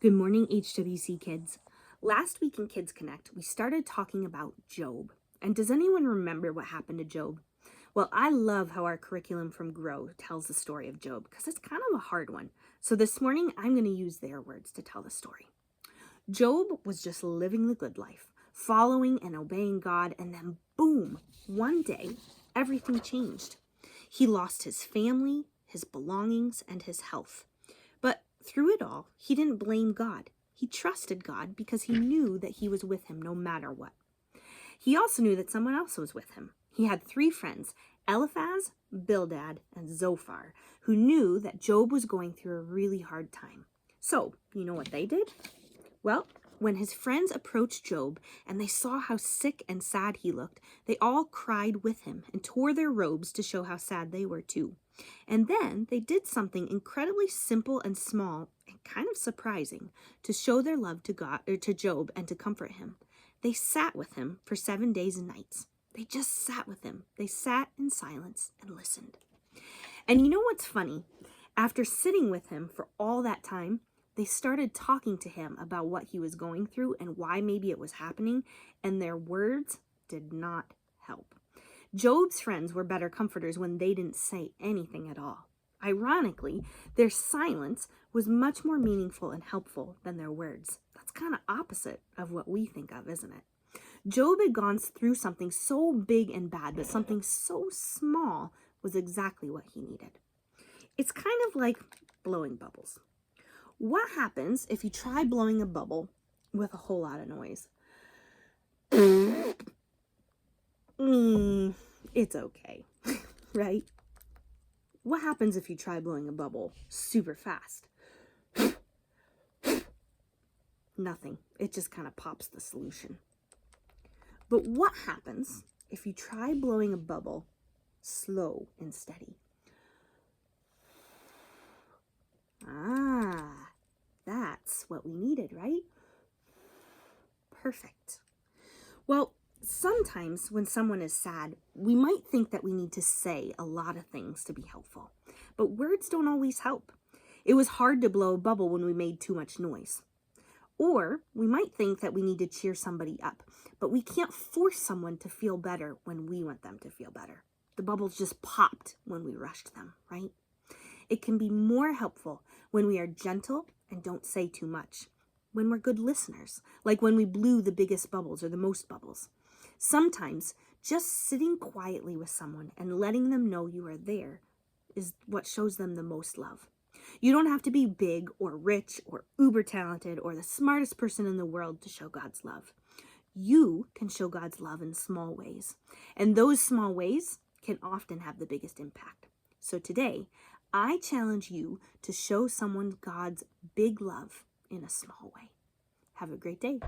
Good morning, HWC kids. Last week in Kids Connect, we started talking about Job. And does anyone remember what happened to Job? Well, I love how our curriculum from Grow tells the story of Job because it's kind of a hard one. So this morning, I'm going to use their words to tell the story. Job was just living the good life, following and obeying God, and then boom, one day, everything changed. He lost his family, his belongings, and his health. But through it all, he didn't blame God. He trusted God because he knew that he was with him no matter what. He also knew that someone else was with him. He had 3 friends, Eliphaz, Bildad, and Zophar, who knew that Job was going through a really hard time. So, you know what they did? Well, when his friends approached Job and they saw how sick and sad he looked, they all cried with him and tore their robes to show how sad they were too. And then they did something incredibly simple and small and kind of surprising to show their love to God or to Job and to comfort him. They sat with him for 7 days and nights. They just sat with him. They sat in silence and listened. And you know what's funny? After sitting with him for all that time, they started talking to him about what he was going through and why maybe it was happening, and their words did not help. Job's friends were better comforters when they didn't say anything at all. Ironically, their silence was much more meaningful and helpful than their words. That's kind of opposite of what we think of, isn't it? Job had gone through something so big and bad, but something so small was exactly what he needed. It's kind of like blowing bubbles. What happens if you try blowing a bubble with a whole lot of noise? It's okay, right? What happens if you try blowing a bubble super fast? Nothing. It just kind of pops the solution. But what happens if you try blowing a bubble slow and steady? That's what we needed, right? Perfect. Well, sometimes when someone is sad, we might think that we need to say a lot of things to be helpful, but words don't always help. It was hard to blow a bubble when we made too much noise. Or we might think that we need to cheer somebody up, but we can't force someone to feel better when we want them to feel better. The bubbles just popped when we rushed them, right? It can be more helpful when we are gentle and don't say too much. When we're good listeners, like when we blew the biggest bubbles or the most bubbles. Sometimes just sitting quietly with someone and letting them know you are there is what shows them the most love. You don't have to be big or rich or uber talented or the smartest person in the world to show God's love. You can show God's love in small ways, and those small ways can often have the biggest impact. So today, I challenge you to show someone God's big love in a small way. Have a great day.